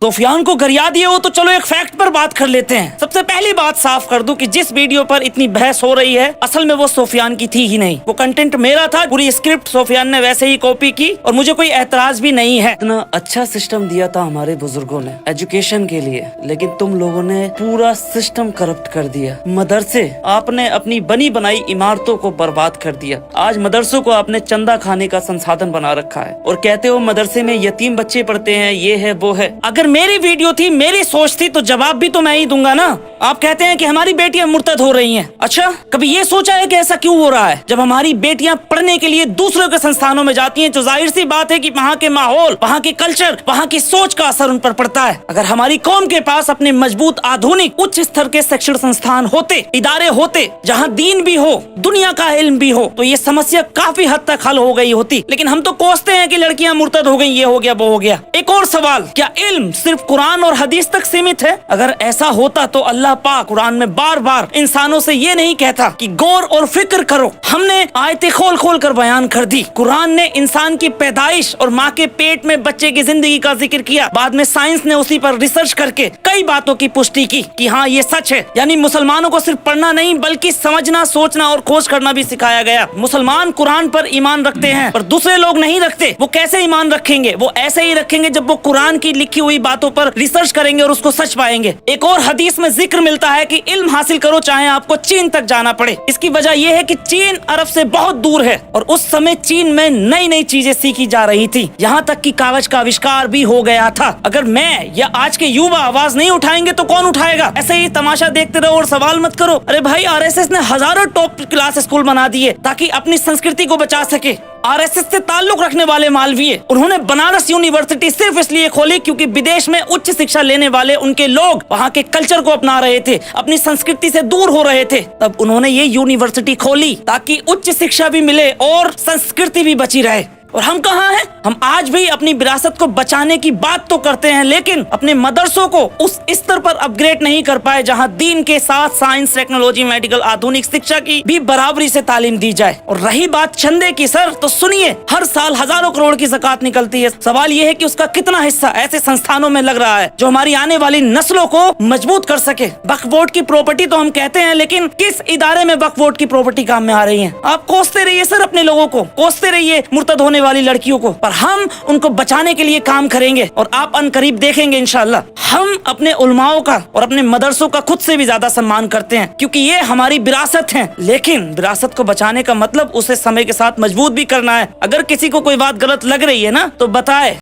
सोफियान को गरिया दिए हो तो चलो एक फैक्ट पर बात कर लेते हैं। सबसे पहली बात साफ कर दूं कि जिस वीडियो पर इतनी बहस हो रही है असल में वो सोफियान की थी ही नहीं, वो कंटेंट मेरा था। पूरी स्क्रिप्ट सोफियान ने वैसे ही कॉपी की और मुझे कोई एतराज भी नहीं है। इतना अच्छा सिस्टम दिया था हमारे बुजुर्गों ने एजुकेशन के लिए, लेकिन तुम लोगों ने पूरा सिस्टम करप्ट कर दिया। मदरसे आपने अपनी बनी बनाई इमारतों को बर्बाद कर दिया। आज मदरसों को आपने चंदा खाने का संसाधन बना रखा है और कहते हो मदरसे में यतीम बच्चे पढ़ते हैं, ये है वो है। अगर मेरी वीडियो थी, मेरी सोच थी तो जवाब भी तो मैं ही दूंगा ना। आप कहते हैं कि हमारी बेटियां मुर्तद हो रही हैं। अच्छा, कभी ये सोचा है कि ऐसा क्यों हो रहा है? जब हमारी बेटियां पढ़ने के लिए दूसरों के संस्थानों में जाती हैं तो जाहिर सी बात है कि वहाँ के माहौल, वहाँ के कल्चर, वहाँ की सोच का असर उन पर पड़ता है। अगर हमारी कौम के पास अपने मजबूत आधुनिक उच्च स्तर के शिक्षण संस्थान होते, इदारे होते जहाँ दीन भी हो, दुनिया का इल्म भी हो, तो ये समस्या काफी हद तक हल हो गई होती। लेकिन हम तो कोसते हैं कि लड़कियां मुर्तद हो गई, ये हो गया वो हो गया। एक और सवाल, क्या इल्म सिर्फ कुरान और हदीस तक सीमित है? अगर ऐसा होता तो अल्लाह पाक कुरान में बार बार इंसानों से ये नहीं कहता कि गौर और फिक्र करो। हमने आयतें खोल खोल कर बयान कर दी। कुरान ने इंसान की पैदाइश और माँ के पेट में बच्चे की जिंदगी का जिक्र किया। बाद में साइंस ने उसी पर रिसर्च करके कई बातों की पुष्टि की कि हाँ ये सच है। यानी मुसलमानों को सिर्फ पढ़ना नहीं बल्कि समझना, सोचना और खोज करना भी सिखाया गया। मुसलमान कुरान पर ईमान रखते हैं पर दूसरे लोग नहीं रखते। वो कैसे ईमान रखेंगे? वो ऐसे ही रखेंगे जब वो कुरान की लिखी हुई बातों पर रिसर्च करेंगे और उसको सच पाएंगे। एक और हदीस में जिक्र मिलता है कि इल्म हासिल करो चाहे आपको चीन तक जाना पड़े। इसकी वजह यह है कि चीन अरब से बहुत दूर है और उस समय चीन में नई नई चीजें सीखी जा रही थी, यहाँ तक कि कागज का आविष्कार भी हो गया था। अगर मैं या आज के युवा आवाज नहीं उठाएंगे तो कौन उठाएगा? ऐसे ही तमाशा देखते रहो और सवाल मत करो। अरे भाई, आरएसएस ने हजारों टॉप क्लास स्कूल बना दिए ताकि अपनी संस्कृति को बचा सके। आरएसएस से ताल्लुक रखने वाले मालवीय, उन्होंने बनारस यूनिवर्सिटी सिर्फ इसलिए खोली क्योंकि विदेश में उच्च शिक्षा लेने वाले उनके लोग वहाँ के कल्चर को अपना रहे थे, अपनी संस्कृति से दूर हो रहे थे। तब उन्होंने ये यूनिवर्सिटी खोली ताकि उच्च शिक्षा भी मिले और संस्कृति भी बची रहे। और हम कहाँ हैं? हम आज भी अपनी विरासत को बचाने की बात तो करते हैं, लेकिन अपने मदरसों को उस स्तर पर अपग्रेड नहीं कर पाए जहाँ दीन के साथ साइंस, टेक्नोलॉजी, मेडिकल, आधुनिक शिक्षा की भी बराबरी से तालीम दी जाए। और रही बात चंदे की सर, तो सुनिए, हर साल हजारों करोड़ की ज़कात निकलती है। सवाल ये है कि उसका कितना हिस्सा ऐसे संस्थानों में लग रहा है जो हमारी आने वाली नस्लों को मजबूत कर सके। वक्फ बोर्ड की प्रॉपर्टी तो हम कहते हैं, लेकिन किस इदारे में वक्फ बोर्ड की प्रॉपर्टी काम में आ रही है? आप कोसते रहिए सर, अपने लोगों को कोसते रहिए, मुर्तद होने वाली लड़कियों को, पर हम उनको बचाने के लिए काम करेंगे और आप अनकरीब देखेंगे इंशाल्लाह। हम अपने उलमाओं का और अपने मदरसों का खुद से भी ज्यादा सम्मान करते हैं क्योंकि ये हमारी विरासत है। लेकिन विरासत को बचाने का मतलब उसे समय के साथ मजबूत भी करना है। अगर किसी को कोई बात गलत लग रही है ना तो बताए।